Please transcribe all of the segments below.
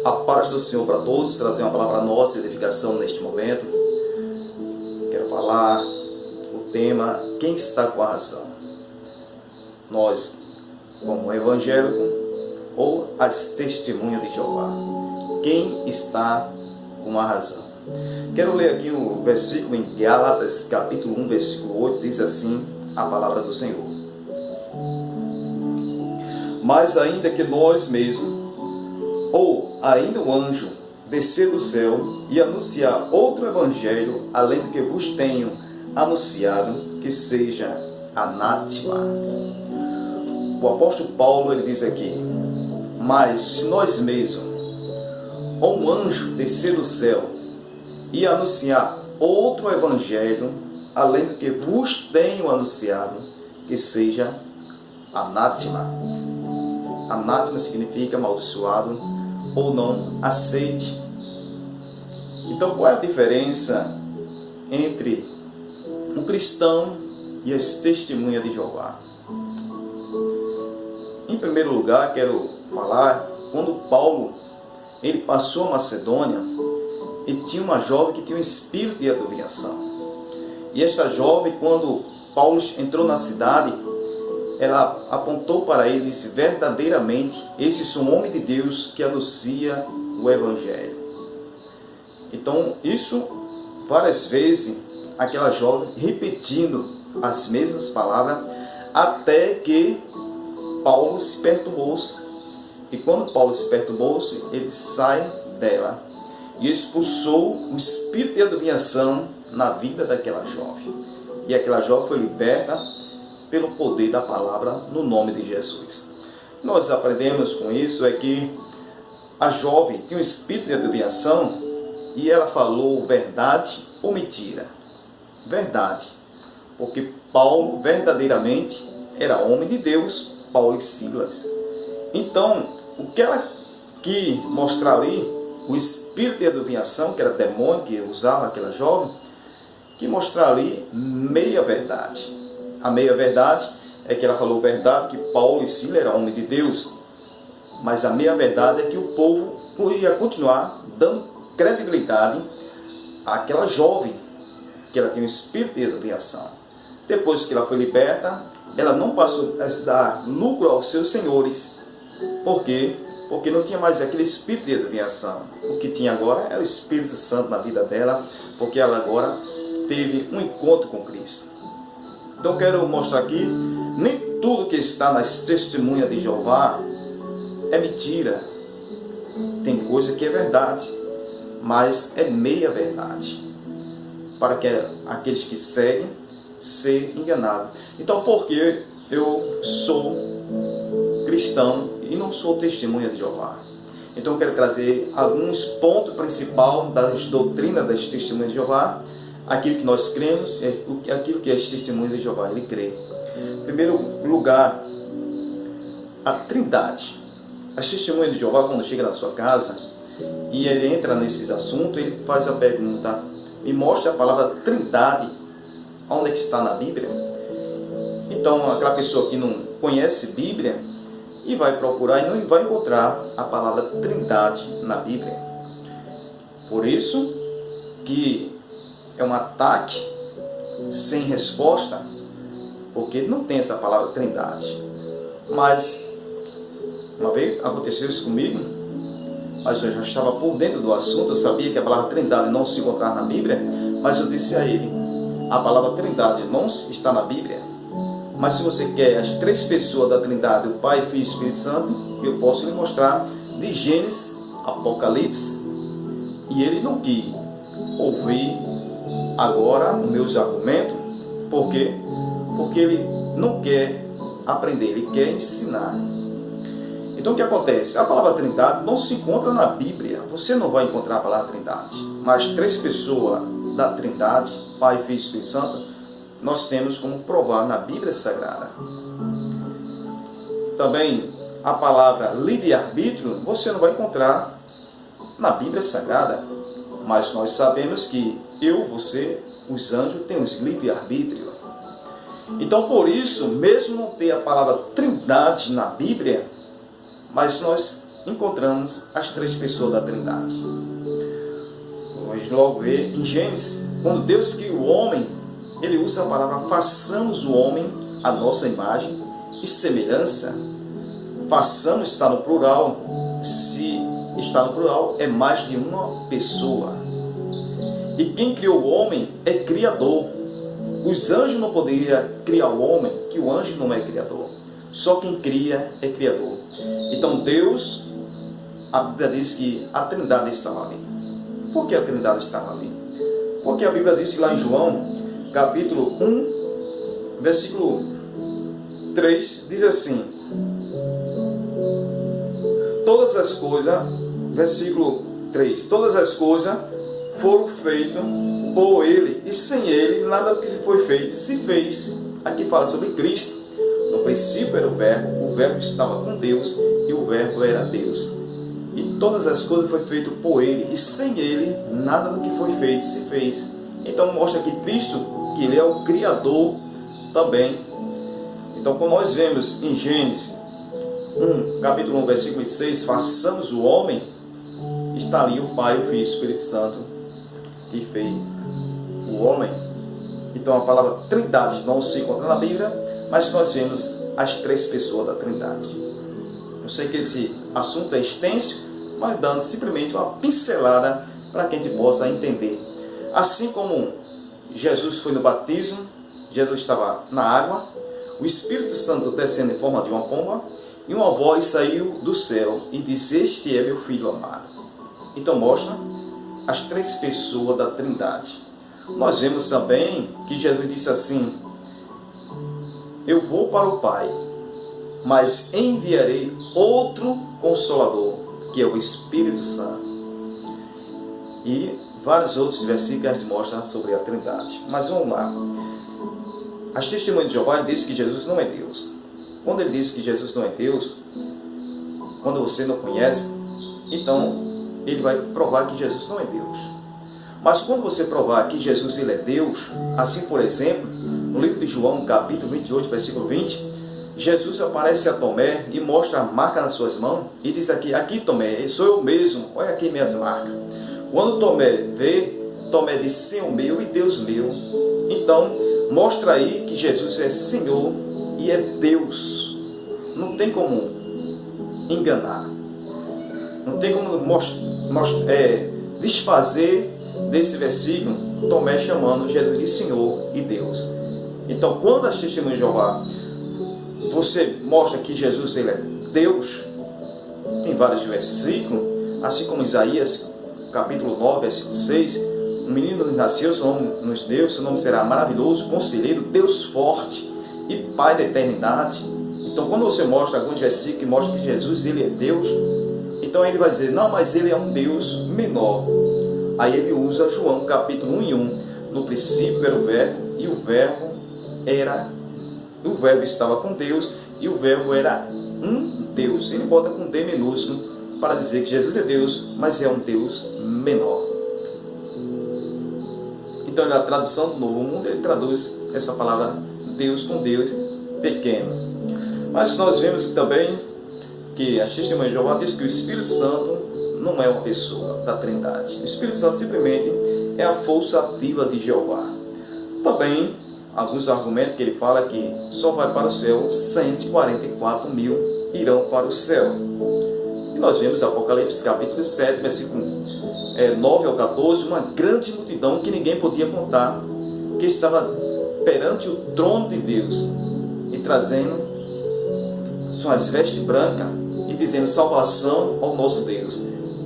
A paz do Senhor para todos, trazer uma palavra nossa, edificação neste momento. Quero falar o tema, quem está com a razão? Nós, como evangélico, ou as testemunhas de Jeová. Quem está com a razão? Quero ler aqui o versículo em Gálatas, capítulo 1, versículo 8, diz assim a palavra do Senhor. Mas ainda que nós mesmos, ou ainda o anjo, descer do céu e anunciar outro evangelho, além do que vos tenho anunciado, que seja anátema. O apóstolo Paulo, ele diz aqui, mas se nós mesmos, ou um anjo descer do céu e anunciar outro evangelho, além do que vos tenho anunciado, que seja anátema. Anátema significa amaldiçoado ou não aceite. Então, qual é a diferença entre um cristão e as testemunhas de Jeová? Em primeiro lugar, quero falar, quando Paulo ele passou a Macedônia, e tinha uma jovem que tinha um espírito de adivinhação. E esta jovem, quando Paulo entrou na cidade, ela apontou para ele e disse, verdadeiramente, esses são homens de Deus que anuncia o Evangelho. Então, isso, várias vezes, aquela jovem repetindo as mesmas palavras, até que Paulo se perturbou-se. E quando Paulo se perturbou-se, ele sai dela e expulsou o espírito de adivinhação na vida daquela jovem. E aquela jovem foi liberta pelo poder da palavra no nome de Jesus. Nós aprendemos com isso é que a jovem tinha um espírito de adivinhação e ela falou verdade ou mentira? Verdade. Porque Paulo verdadeiramente era homem de Deus, Paulo e Silas. Então, o que ela quis mostrar ali, o espírito de adivinhação, que era demônio que usava aquela jovem, que mostrar ali meia verdade. A meia verdade é que ela falou verdade, que Paulo e Silas eram homens de Deus, mas a meia verdade é que o povo ia continuar dando credibilidade àquela jovem, que ela tinha um espírito de adivinhação. Depois que ela foi liberta, ela não passou a dar lucro aos seus senhores. Por quê? Porque não tinha mais aquele espírito de adivinhação. O que tinha agora era o Espírito Santo na vida dela, porque ela agora teve um encontro com Cristo. Então quero mostrar aqui, nem tudo que está nas testemunhas de Jeová é mentira. Tem coisa que é verdade, mas é meia verdade, para que aqueles que seguem sejam enganados. Então, por que eu sou cristão e não sou testemunha de Jeová? Então eu quero trazer alguns pontos principais das doutrinas das testemunhas de Jeová. Aquilo que nós cremos, aquilo que as testemunhas de Jeová ele crê. Em primeiro lugar, a Trindade. As testemunhas de Jeová, quando chega na sua casa e ele entra nesses assuntos, ele faz a pergunta, me mostra a palavra Trindade, onde é que está na Bíblia? Então, aquela pessoa que não conhece Bíblia e vai procurar e não vai encontrar a palavra Trindade na Bíblia. Por isso que é um ataque sem resposta, porque não tem essa palavra Trindade. Mas uma vez aconteceu isso comigo, mas eu já estava por dentro do assunto, eu sabia que a palavra Trindade não se encontrava na Bíblia, mas eu disse a ele, a palavra Trindade não está na Bíblia, mas se você quer as três pessoas da Trindade, o Pai, Filho e Espírito Santo, eu posso lhe mostrar de Gênesis, Apocalipse. E ele não quis ouvir agora os meus argumentos. Por quê? Porque ele não quer aprender, ele quer ensinar. Então o que acontece? A palavra Trindade não se encontra na Bíblia. Você não vai encontrar a palavra Trindade. Mas três pessoas da Trindade, Pai, Filho e Espírito Santo, nós temos como provar na Bíblia Sagrada. Também a palavra livre-arbítrio você não vai encontrar na Bíblia Sagrada. Mas nós sabemos que eu, você, os anjos temos livre-arbítrio. Então, por isso, mesmo não ter a palavra Trindade na Bíblia, mas nós encontramos as três pessoas da Trindade. Vamos logo ver em Gênesis, quando Deus criou o homem, ele usa a palavra façamos o homem à nossa imagem e semelhança. Façamos está no plural. Se está no plural, é mais de uma pessoa. E quem criou o homem é criador. Os anjos não poderiam criar o homem, que o anjo não é criador. Só quem cria é criador. Então Deus, a Bíblia diz que a Trindade estava ali. Por que a Trindade estava ali? Porque a Bíblia diz lá em João, capítulo 1, versículo 3, diz assim: todas as coisas, versículo 3, todas as coisas foram feitas por Ele, e sem Ele nada do que foi feito se fez. Aqui fala sobre Cristo. No princípio era o Verbo estava com Deus, e o Verbo era Deus. E todas as coisas foram feitas por Ele, e sem Ele nada do que foi feito se fez. Então mostra que Cristo, que Ele é o Criador também. Então quando nós vemos em Gênesis 1, capítulo 1, versículo 6, façamos o homem, está ali o Pai, o Filho e o Espírito Santo que fez o homem. Então a palavra Trindade não se encontra na Bíblia, mas nós vemos as três pessoas da Trindade. Eu sei que esse assunto é extenso, mas dando simplesmente uma pincelada para que a gente possa entender. Assim como Jesus foi no batismo, Jesus estava na água, o Espírito Santo descendo em forma de uma pomba, e uma voz saiu do céu e disse: este é meu Filho amado. Então mostra as três pessoas da Trindade. Nós vemos também que Jesus disse assim: eu vou para o Pai, mas enviarei outro Consolador, que é o Espírito Santo. E vários outros versículos mostram sobre a Trindade. Mas vamos lá. As testemunhas de Jeová dizem que Jesus não é Deus. Quando ele diz que Jesus não é Deus, quando você não conhece, então ele vai provar que Jesus não é Deus. Mas quando você provar que Jesus ele é Deus, assim por exemplo, no livro de João, capítulo 28, versículo 20, Jesus aparece a Tomé e mostra a marca nas suas mãos e diz aqui Tomé, sou eu mesmo, olha aqui minhas marcas. Quando Tomé vê, Tomé diz: Senhor meu e Deus meu. Então mostra aí que Jesus é Senhor e é Deus. Não tem como enganar. Não tem como desfazer desse versículo Tomé chamando Jesus de Senhor e Deus. Então, quando as testemunhas de Jeová você mostra que Jesus ele é Deus, tem vários versículos, assim como Isaías, capítulo 9, versículo 6, um menino nasceu, seu nome nos deu, seu nome será maravilhoso, conselheiro, Deus forte e Pai da eternidade. Então, quando você mostra alguns versículos que mostram que Jesus ele é Deus, então ele vai dizer: não, mas ele é um Deus menor. Aí ele usa João capítulo 1 e 1. No princípio era o Verbo, e o Verbo estava com Deus, e o Verbo era um Deus. Ele bota com D minúsculo para dizer que Jesus é Deus, mas é um Deus menor. Então na tradução do Novo Mundo ele traduz essa palavra Deus com Deus pequeno. Mas nós vemos também que a testemunha de Jeová diz que o Espírito Santo não é uma pessoa da Trindade. O Espírito Santo simplesmente é a força ativa de Jeová. Também alguns argumentos que ele fala que só vai para o céu 144 mil irão para o céu. E nós vemos Apocalipse capítulo 7, versículo 9 ao 14, uma grande multidão que ninguém podia contar, que estava perante o trono de Deus e trazendo suas vestes brancas e dizendo: salvação ao nosso Deus.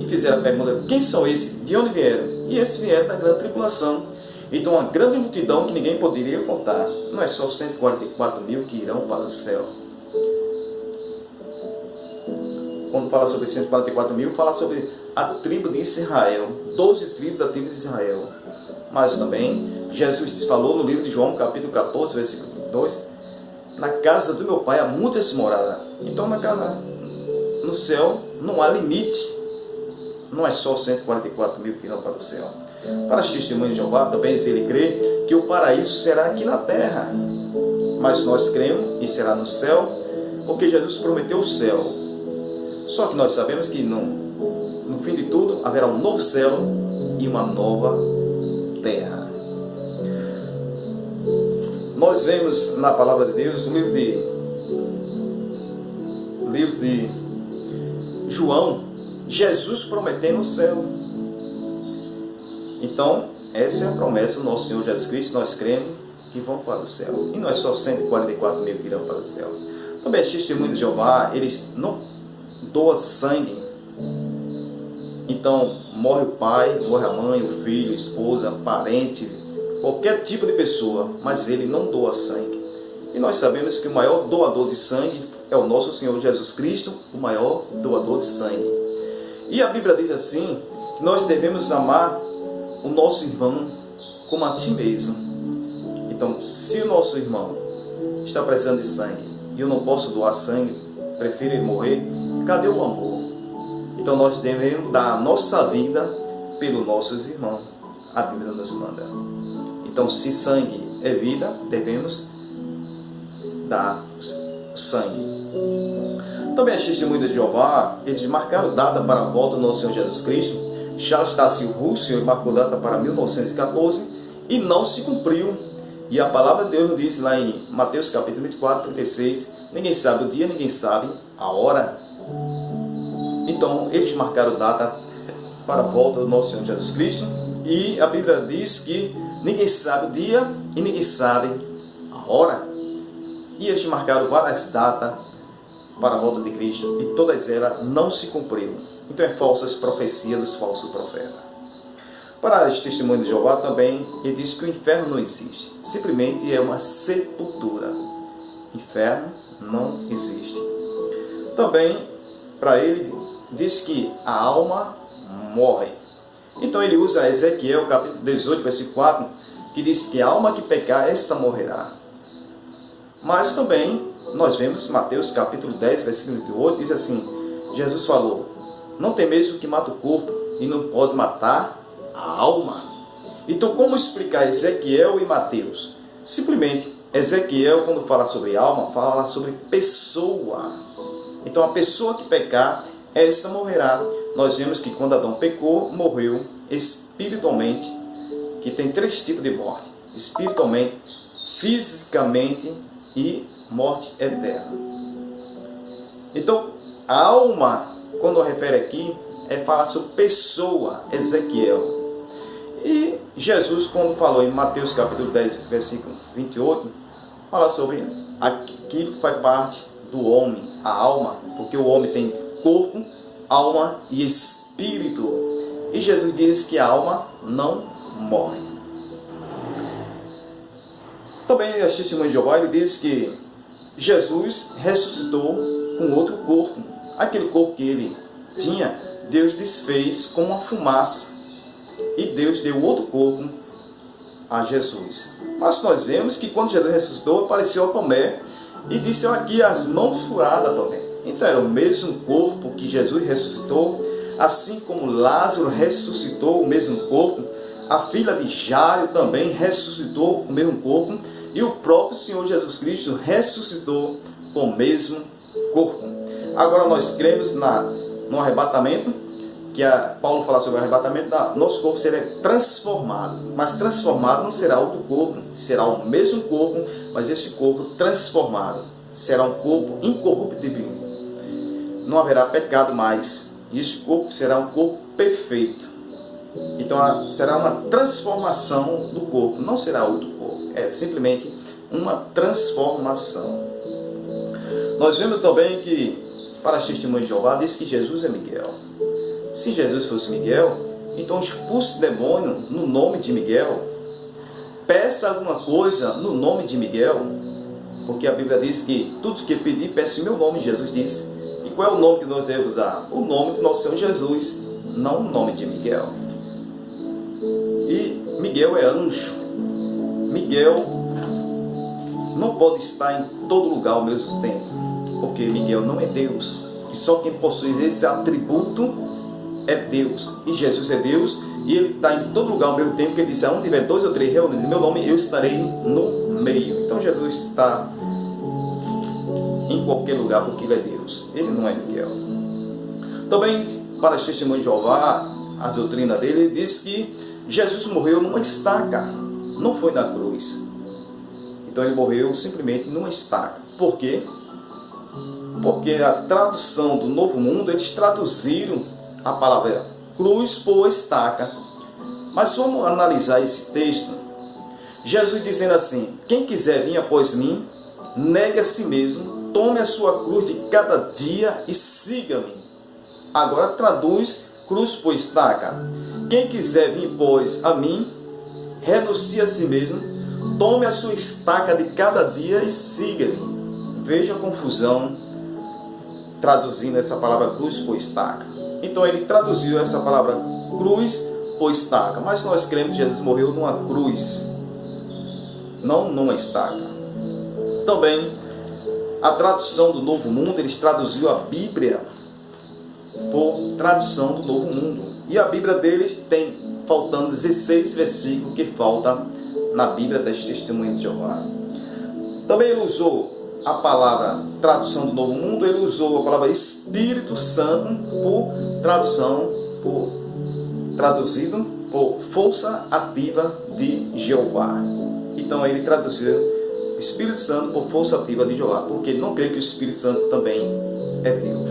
E fizeram a pergunta: quem são esses? De onde vieram? E esses vieram da grande tribulação. Então uma grande multidão que ninguém poderia contar. Não é só 144 mil que irão para o céu. Quando fala sobre 144 mil, fala sobre a tribo de Israel, 12 tribos da tribo de Israel. Mas também Jesus falou no livro de João, capítulo 14, versículo 2: na casa do meu pai há muitas moradas. Então no céu não há limite. Não é só 144 mil que irão para o céu. Para as testemunhas de Jeová também ele crê que o paraíso será aqui na terra. Mas nós cremos que será no céu, porque Jesus prometeu o céu. Só que nós sabemos que no fim de tudo haverá um novo céu e uma nova terra. Nós vemos na palavra de Deus, no livro de João, Jesus prometendo o céu. Então, essa é a promessa do nosso Senhor Jesus Cristo. Nós cremos que vão para o céu. E não é só 144 mil que irão para o céu. Também os testemunhos de Jeová, eles não doam sangue. Então, morre o pai, morre a mãe, o filho, a esposa, parente, qualquer tipo de pessoa, mas ele não doa sangue. E nós sabemos que o maior doador de sangue é o nosso Senhor Jesus Cristo, o maior doador de sangue. E a Bíblia diz assim, que nós devemos amar o nosso irmão como a ti mesmo. Então, se o nosso irmão está precisando de sangue e eu não posso doar sangue, prefiro ele morrer, cadê o amor? Então nós devemos dar a nossa vida pelos nossos irmãos. A Bíblia nos manda. Então, se sangue é vida, devemos dar sangue. Também as testemunhas de Jeová, eles marcaram data para a volta do nosso Senhor Jesus Cristo. Charles Tassio Russell marcou data para 1914 e não se cumpriu. E a palavra de Deus nos diz lá em Mateus capítulo 24, 36, ninguém sabe o dia, ninguém sabe a hora. Então, eles marcaram data para a volta do nosso Senhor Jesus Cristo. E a Bíblia diz que ninguém sabe o dia e ninguém sabe a hora. E eles marcaram várias datas para a volta de Cristo e todas elas não se cumpriram. Então é falsas profecias dos falsos profetas. Para os testemunhos de Jeová também, ele diz que o inferno não existe. Simplesmente é uma sepultura. Inferno não existe. Também, para ele, diz que a alma morre. Então ele usa Ezequiel, capítulo 18, versículo 4, que diz que a alma que pecar, esta morrerá. Mas também, nós vemos Mateus, capítulo 10, versículo 28, diz assim, Jesus falou, não temeis o que mata o corpo e não pode matar a alma. Então, como explicar Ezequiel e Mateus? Simplesmente, Ezequiel, quando fala sobre alma, fala sobre pessoa. Então, a pessoa que pecar, esta morrerá. Nós vemos que quando Adão pecou, morreu espiritualmente, que tem 3 tipos de morte. Espiritualmente, fisicamente e morte eterna. Então, a alma, quando refere aqui, é falar sobre pessoa, Ezequiel. E Jesus, quando falou em Mateus capítulo 10, versículo 28, fala sobre aquilo que faz parte do homem, a alma, porque o homem tem corpo, alma e espírito. E Jesus diz que a alma não morre. Também a testemunha de Jeová, ele diz que Jesus ressuscitou com outro corpo. Aquele corpo que ele tinha, Deus desfez com uma fumaça. E Deus deu outro corpo a Jesus. Mas nós vemos que quando Jesus ressuscitou, apareceu a Tomé e disse, aqui as mãos furadas, Tomé. Então era o mesmo corpo que Jesus ressuscitou, assim como Lázaro ressuscitou o mesmo corpo, a filha de Jairo também ressuscitou o mesmo corpo, e o próprio Senhor Jesus Cristo ressuscitou com o mesmo corpo. Agora nós cremos no arrebatamento, que Paulo fala sobre o arrebatamento, nosso corpo será transformado, mas transformado não será outro corpo, será o mesmo corpo, mas esse corpo transformado será um corpo incorruptível, não haverá pecado mais, e esse corpo será um corpo perfeito. Então será uma transformação do corpo, não será outro corpo, é simplesmente uma transformação. Nós vemos também que para as testemunhas de Jeová diz que Jesus é Miguel. Se Jesus fosse Miguel, então expulse demônio no nome de Miguel, peça alguma coisa no nome de Miguel, porque a Bíblia diz que tudo que pedir, peça em meu nome, Jesus disse. E qual é o nome que nós devemos usar? O nome do nosso Senhor Jesus, não o nome de Miguel. E Miguel é anjo. Miguel não pode estar em todo lugar ao mesmo tempo, porque Miguel não é Deus. E só quem possui esse atributo é Deus. E Jesus é Deus, e Ele está em todo lugar ao mesmo tempo, que Ele disse, onde tiver 2 ou 3 reunidos no meu nome, eu estarei no meio. Então Jesus está em qualquer lugar, porque Ele é Deus. Ele não é Miguel. Também, para os testemunhos de Jeová, a doutrina dele, ele diz que Jesus morreu numa estaca, não foi na cruz. Então ele morreu simplesmente numa estaca. Por quê? Porque a tradução do Novo Mundo, eles traduziram a palavra cruz por estaca. Mas vamos analisar esse texto. Jesus dizendo assim: quem quiser vir após mim, negue a si mesmo, tome a sua cruz de cada dia e siga-me. Agora traduz cruz por estaca. Quem quiser vir pois a mim, renuncie a si mesmo, tome a sua estaca de cada dia e siga-me. Veja a confusão traduzindo essa palavra cruz por estaca. Então ele traduziu essa palavra cruz por estaca, mas nós cremos que Jesus morreu numa cruz, não numa estaca. Também a tradução do Novo Mundo, eles traduziu a Bíblia por tradução do Novo Mundo. E a Bíblia deles tem faltando 16 versículos que falta na Bíblia das Testemunhas de Jeová. Também ele usou a palavra tradução do Novo Mundo, ele usou a palavra Espírito Santo por traduzido por força ativa de Jeová. Então ele traduziu Espírito Santo por força ativa de Jeová, porque ele não crê que o Espírito Santo também é Deus.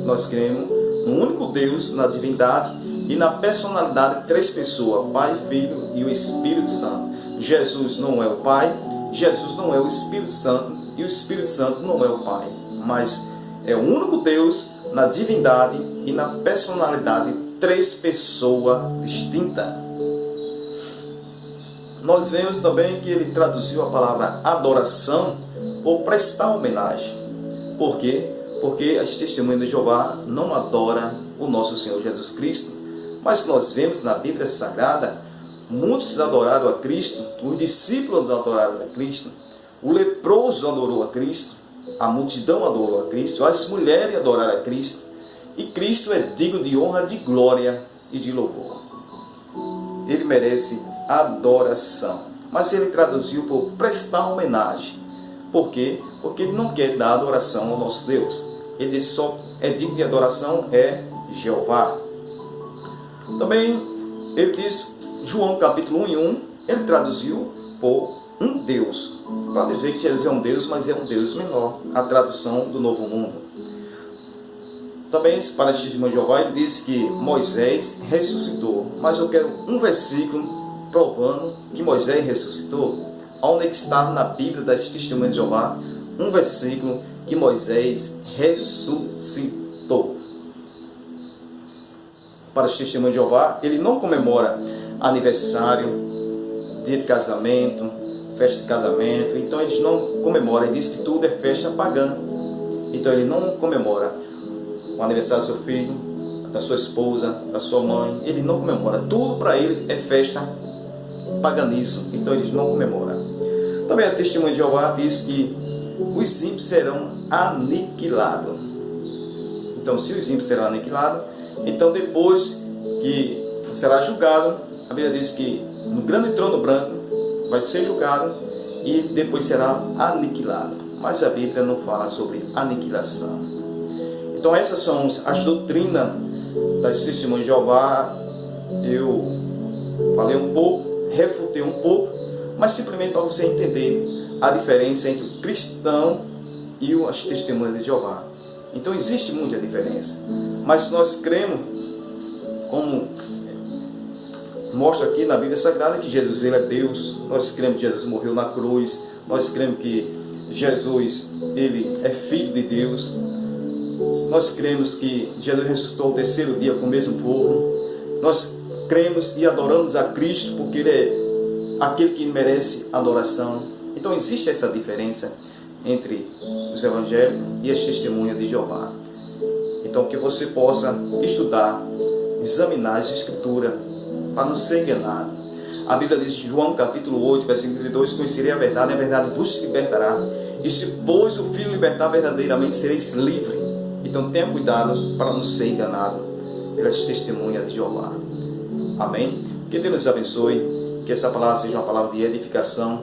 Nós cremos no único Deus, na divindade e na personalidade de 3 pessoas, Pai, Filho e o Espírito Santo. Jesus não é o Pai, Jesus não é o Espírito Santo e o Espírito Santo não é o Pai, mas é o único Deus na divindade e na personalidade de 3 pessoas distintas. Nós vemos também que ele traduziu a palavra adoração por prestar homenagem. Por quê? Porque as testemunhas de Jeová não adoram o nosso Senhor Jesus Cristo, mas nós vemos na Bíblia Sagrada muitos adoraram a Cristo, os discípulos adoraram a Cristo, o leproso adorou a Cristo, a multidão adorou a Cristo, as mulheres adoraram a Cristo, e Cristo é digno de honra, de glória e de louvor. Ele merece adoração, mas ele traduziu por prestar homenagem. Por quê? Porque ele não quer dar adoração ao nosso Deus. Ele disse só é digno de adoração é Jeová. Também ele diz, João capítulo 1:1, ele traduziu por um Deus, para dizer que Jesus é um Deus, mas é um Deus menor, a tradução do Novo Mundo. Também para este testemunho de Jeová, ele diz que Moisés ressuscitou, mas eu quero um versículo provando que Moisés ressuscitou. Onde está na Bíblia das Testemunhas de Jeová um versículo que Moisés ressuscitou? Para os Testemunhos de Jeová, ele não comemora aniversário, dia de casamento, festa de casamento. Então eles não comemoram, ele diz que tudo é festa pagã. Então ele não comemora o aniversário do seu filho, da sua esposa, da sua mãe. Ele não comemora, tudo para ele é festa paganismo. Então eles não comemoram. Também a Testemunha de Jeová diz que os ímpios serão aniquilados. Então se os ímpios serão aniquilados, então depois que será julgado, a Bíblia diz que no grande trono branco vai ser julgado e depois será aniquilado. Mas a Bíblia não fala sobre aniquilação. Então essas são as doutrinas das Testemunhas de Jeová. Eu falei um pouco, refutei um pouco, mas simplesmente para você entender a diferença entre o cristão e as Testemunhas de Jeová. Então existe muita diferença, mas nós cremos, como mostra aqui na Bíblia Sagrada, que Jesus ele é Deus. Nós cremos que Jesus morreu na cruz, nós cremos que Jesus ele é Filho de Deus, nós cremos que Jesus ressuscitou ao 3º dia com o mesmo povo, nós cremos e adoramos a Cristo porque ele é aquele que merece adoração. Então existe essa diferença entre os evangelhos e as testemunhas de Jeová. Então que você possa estudar, examinar as escrituras para não ser enganado. A Bíblia diz em João capítulo 8, versículo 32, conhecerei a verdade vos libertará. E se pois o Filho libertar verdadeiramente, sereis livres. Então tenha cuidado para não ser enganado pelas testemunhas de Jeová. Amém? Que Deus nos abençoe, que essa palavra seja uma palavra de edificação,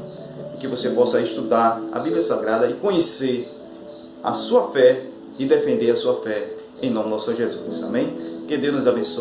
e que você possa estudar a Bíblia Sagrada e conhecer a sua fé e defender a sua fé, em nome do nosso Jesus. Amém? Que Deus nos abençoe.